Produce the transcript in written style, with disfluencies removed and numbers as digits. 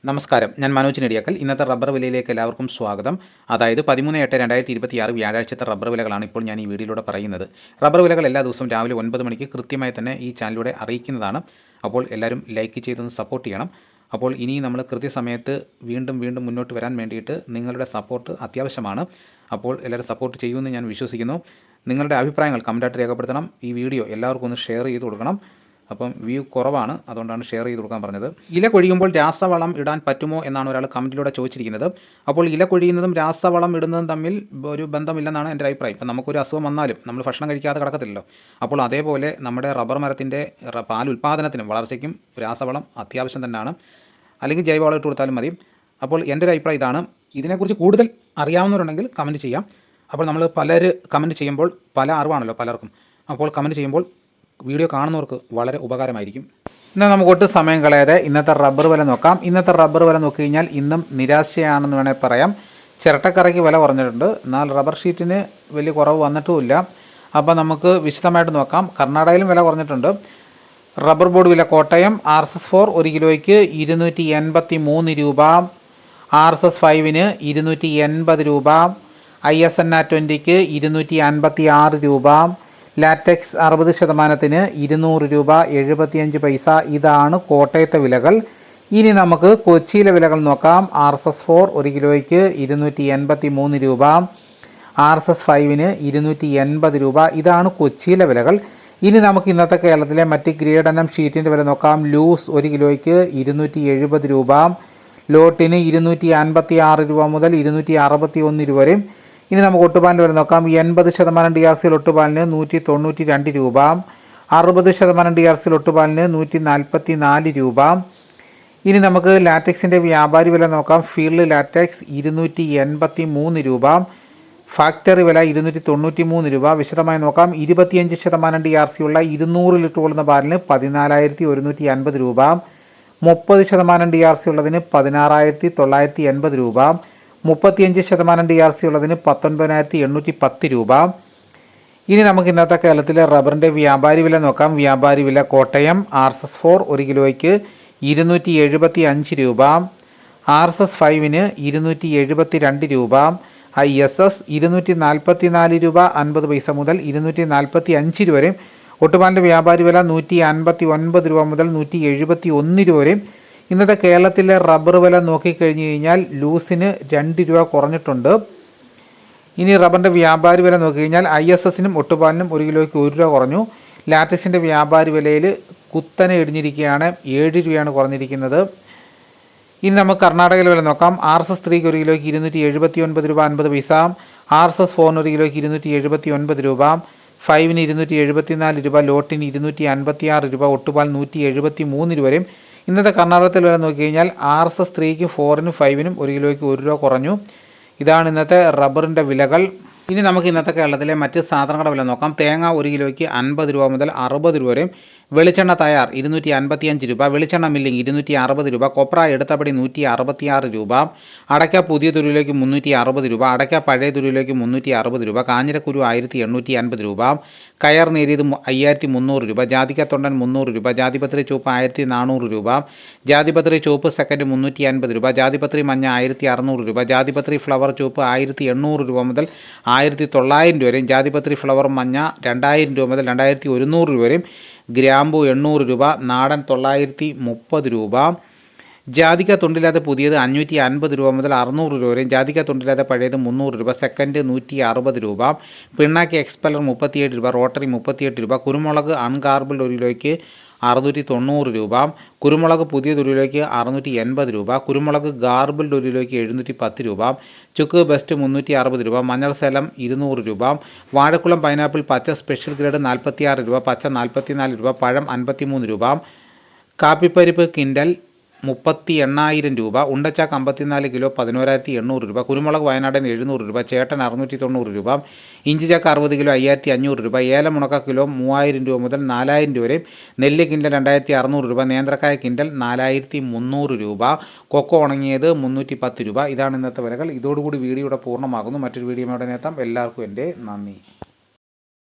നമസ്കാരം, ഞാൻ മനോജ് നെടിയാക്കൽ. ഇന്നത്തെ റബ്ബർ വിലയിലേക്ക് എല്ലാവർക്കും സ്വാഗതം. അതായത് 13/8/2026 വ്യാഴാഴ്ചത്തെ റബ്ബർ വിലകളാണ് ഇപ്പോൾ ഞാൻ ഈ വീഡിയോയിലൂടെ പറയുന്നത്. റബ്ബർ വിലകൾ എല്ലാ ദിവസവും രാവിലെ 9 മണിക്ക് കൃത്യമായി തന്നെ ഈ ചാനലിലൂടെ അറിയിക്കുന്നതാണ്. അപ്പോൾ എല്ലാവരും ലൈക്ക് ചെയ്തൊന്ന് സപ്പോർട്ട് ചെയ്യണം. അപ്പോൾ ഇനി നമ്മൾ കൃത്യസമയത്ത് വീണ്ടും മുന്നോട്ട് വരാൻ വേണ്ടിയിട്ട് നിങ്ങളുടെ സപ്പോർട്ട് അത്യാവശ്യമാണ്. അപ്പോൾ എല്ലാവരും സപ്പോർട്ട് ചെയ്യുമെന്ന് ഞാൻ വിശ്വസിക്കുന്നു. നിങ്ങളുടെ അഭിപ്രായങ്ങൾ കമൻറ്റായിട്ട് രേഖപ്പെടുത്തണം. ഈ വീഡിയോ എല്ലാവർക്കും ഒന്ന് ഷെയർ ചെയ്ത് കൊടുക്കണം. അപ്പം വ്യൂ കുറവാണ്, അതുകൊണ്ടാണ് ഷെയർ ചെയ്ത് കൊടുക്കാൻ പറഞ്ഞത്. ഇല കൊഴിയുമ്പോൾ രാസവളം ഇടാൻ പറ്റുമോ എന്നാണ് ഒരാൾ കമൻറ്റിലൂടെ ചോദിച്ചിരിക്കുന്നത്. അപ്പോൾ ഇല കൊഴിയുന്നതും രാസവളം ഇടുന്നതും തമ്മിൽ ഒരു ബന്ധമില്ലെന്നാണ് എൻ്റെ അഭിപ്രായം. ഇപ്പം നമുക്കൊരു അസുഖം വന്നാലും നമ്മൾ ഭക്ഷണം കഴിക്കാതെ കിടക്കത്തില്ലല്ലോ. അപ്പോൾ അതേപോലെ നമ്മുടെ റബ്ബർ മരത്തിൻ്റെ പാൽ ഉൽപ്പാദനത്തിനും വളർച്ചയ്ക്കും രാസവളം അത്യാവശ്യം തന്നെയാണ്. അല്ലെങ്കിൽ ജൈവവളം ഇട്ട് കൊടുത്താലും മതി. അപ്പോൾ എൻ്റെ ഒരു അഭിപ്രായം ഇതാണ്. ഇതിനെക്കുറിച്ച് കൂടുതൽ അറിയാവുന്നവരുണ്ടെങ്കിൽ കമൻറ്റ് ചെയ്യാം. അപ്പോൾ നമ്മൾ കമൻറ്റ് ചെയ്യുമ്പോൾ പല അറിവാണല്ലോ പലർക്കും. അപ്പോൾ കമൻറ്റ് ചെയ്യുമ്പോൾ വീഡിയോ കാണുന്നവർക്ക് വളരെ ഉപകാരമായിരിക്കും. ഇന്ന് നമുക്ക് ഒട്ടും സമയം കളയാതെ ഇന്നത്തെ റബ്ബർ വില നോക്കാം. ഇന്നത്തെ റബ്ബർ വില നോക്കിക്കഴിഞ്ഞാൽ ഇന്നും നിരാശയാണെന്ന് വേണമെങ്കിൽ പറയാം. ചിരട്ടക്കറയ്ക്ക് വില കുറഞ്ഞിട്ടുണ്ട്, എന്നാൽ റബ്ബർ ഷീറ്റിന് വലിയ കുറവ് വന്നിട്ടുമില്ല. അപ്പോൾ നമുക്ക് വിശദമായിട്ട് നോക്കാം. കർണാടകയിലും വില കുറഞ്ഞിട്ടുണ്ട്. റബ്ബർ ബോർഡ് വില കോട്ടയം RSS4 1 കിലോയ്ക്ക് 283 രൂപ, RSS 5ന് 280 രൂപ, ISNA 20ക്ക് 256 രൂപ, ലാറ്റക്സ് 60%-ന് 200 രൂപ 75 പൈസ. ഇതാണ് കോട്ടയത്തെ വിലകൾ. ഇനി നമുക്ക് കൊച്ചിയിലെ വിലകൾ നോക്കാം. RSS4 1 കിലോയ്ക്ക് 283 രൂപ, RSS 5ന് 280 രൂപ. ഇതാണ് കൊച്ചിയിലെ വിലകൾ. ഇനി നമുക്ക് ഇന്നത്തെ കേരളത്തിലെ മറ്റ് ഗ്രേഡ് എനം ഷീറ്റിൻ്റെ വില നോക്കാം. ലൂസ് 1 കിലോയ്ക്ക് 270 രൂപ, ലോട്ടിന് 256 രൂപ മുതൽ 261 രൂപ വരെ. ഇനി നമുക്ക് ഒട്ടുപാലിൻ്റെ വില നോക്കാം. 80% DRC ഒട്ടുപാലിന് 192 രൂപ, 60% DRC ഒട്ടുപാലിന് 144 രൂപ. ഇനി നമുക്ക് ലാറ്റക്സിൻ്റെ വ്യാപാരി വില നോക്കാം. ഫീൽഡ് ലാറ്റക്സ് 283 രൂപ, ഫാക്ടറി വില 293 രൂപ. വിശദമായി നോക്കാം. 25% DRC ഉള്ള 200 ലിറ്റർ കൊള്ളുന്ന പാലിന് 14,150 രൂപ, 30% DRC ഉള്ളതിന് 16,980 രൂപ, 35% DRC ഉള്ളതിന് 19,810 രൂപ. ഇനി നമുക്ക് ഇന്നത്തെ കേരളത്തിലെ റബ്ബറിൻ്റെ വ്യാപാരി വില നോക്കാം. വ്യാപാരി വില കോട്ടയം RSS4 1 കിലോയ്ക്ക് 275 രൂപ, RSS 5ന് 272 രൂപ, ISS 244 രൂപ 50 പൈസ മുതൽ 245 രൂപ വരെ. ഒട്ടുപാലിൻ്റെ വ്യാപാരി വില 159 രൂപ മുതൽ 171 രൂപ വരെ. ഇന്നത്തെ കേരളത്തിലെ റബ്ബർ വില നോക്കിക്കഴിഞ്ഞ് കഴിഞ്ഞാൽ ലൂസിന് 2 രൂപ കുറഞ്ഞിട്ടുണ്ട്. ഇനി റബ്ബറിൻ്റെ വ്യാപാരി വില നോക്കിക്കഴിഞ്ഞാൽ ISSനും ഒട്ടുപാലിനും 1 കിലോയ്ക്ക് 1 രൂപ കുറഞ്ഞു. ലാറ്റക്സിൻ്റെ വ്യാപാരി വിലയിൽ കുത്തനെ ഇടിഞ്ഞിരിക്കുകയാണ്, 7 രൂപയാണ് കുറഞ്ഞിരിക്കുന്നത്. ഇനി നമുക്ക് കർണാടകയിലെ വില നോക്കാം. RSS 3ക്ക് 1 കിലോയ്ക്ക് 279 രൂപ 50 പൈസ, RSS 4ന് 1 കിലോയ്ക്ക് 279 രൂപ, 5ന് 274 രൂപ, ലോട്ടിന് 256 രൂപ, ഒട്ടുപാൽ 173 രൂപ വരെ. ഇന്നത്തെ കർണാടകത്തിൽ വില നോക്കിക്കഴിഞ്ഞാൽ RSS 3ക്കും 4നും 5നും 1 കിലോയ്ക്ക് 1 രൂപ കുറഞ്ഞു. ഇതാണ് ഇന്നത്തെ റബ്ബറിൻ്റെ വിലകൾ. ഇനി നമുക്ക് ഇന്നത്തെ കേരളത്തിലെ മറ്റ് സാധനങ്ങളുടെ വില നോക്കാം. തേങ്ങ 1 കിലോയ്ക്ക് 50 രൂപ മുതൽ 60 രൂപ വരെ. വെളിച്ചെണ്ണ തയ്യാർ 255 രൂപ, വെളിച്ചെണ്ണ മില്ലിങ് 260 രൂപ, കൊപ്ര എടുത്തപടി 166 രൂപ, അടയ്ക്ക പുതിയ തുരുവിലേക്ക് 360 രൂപ, അടയ്ക്ക പഴയ തുരുവിലേക്ക് 360 രൂപ, കാഞ്ഞിരക്കുരു 1850 രൂപ, കയർ നേരിയത് 5300 രൂപ, ജാതിക്ക തൊണ്ടൻ 300 രൂപ, ജാതിപത്രി ചുവപ്പ് 1400 രൂപ, ജാതിപത്രി ചുവപ്പ് സെക്കൻഡ് 350 രൂപ, ജാതിപത്രി മഞ്ഞ 1600 രൂപ, ജാതിപത്രി ഫ്ലവർ ചുവപ്പ് 1800 രൂപ മുതൽ 1900 രൂപ വരെയും, ജാതിപത്രി ഫ്ലവർ മഞ്ഞ 2000 രൂപ മുതൽ 2100 രൂപ വരെയും, ഗ്രാമ്പു 800 രൂപ, നാടൻ 930 രൂപ, ജാതിക്ക തൊണ്ടില്ലാതെ പുതിയത് 550 രൂപ മുതൽ 600 രൂപ വരെയും, ജാതിക്ക തൊണ്ടില്ലാതെ പഴയത് 300 രൂപ, സെക്കൻഡ് 160 രൂപ, പിണ്ണാക്കി എക്സ്പെല്ലർ 37 രൂപ, റോട്ടറി 38 രൂപ, കുരുമുളക് അൺഗാർബിൾഡ് 1 കിലോയ്ക്ക് 690 രൂപ, കുരുമുളക് പുതിയ തുരുവിലേക്ക് 680 രൂപ, കുരുമുളക് ഗാർബിൾഡ് 1 കിലോയ്ക്ക് 710 രൂപ, ചുക്ക് ബെസ്റ്റ് 360 രൂപ, മഞ്ഞൾ സേലം 200 രൂപ, വാഴക്കുളം പൈനാപ്പിൾ പച്ച സ്പെഷ്യൽ ഗ്രേഡ് 46 രൂപ, പച്ച 44 രൂപ, പഴം 53 രൂപ, കാപ്പിപ്പരിപ്പ് കിൻഡൽ 38,000 രൂപ, ഉണ്ടച്ചാക്ക് 54 കിലോ 11,800 രൂപ, കുരുമുളക് വയനാടൻ 700 രൂപ, ചേട്ടൻ 690 രൂപ, ഇഞ്ചിച്ചാക്ക് 60 കിലോ 5,500 രൂപ, ഏലം ഉണക്ക കിലോ 3000 രൂപ മുതൽ 4000 രൂപ വരെ, നെല്ല് കിൻഡൽ 2600 രൂപ, നേന്ത്രക്കായ കിൻഡൽ 4300 രൂപ, കൊക്കോ ഉണങ്ങിയത് 310 രൂപ. ഇതാണ് ഇന്നത്തെ വിലകൾ. ഇതോടുകൂടി വീഡിയോയുടെ പൂർണ്ണമാകുന്നു. മറ്റൊരു വീഡിയോ ഉടനെ എത്താം. എല്ലാവർക്കും എൻ്റെ നന്ദി.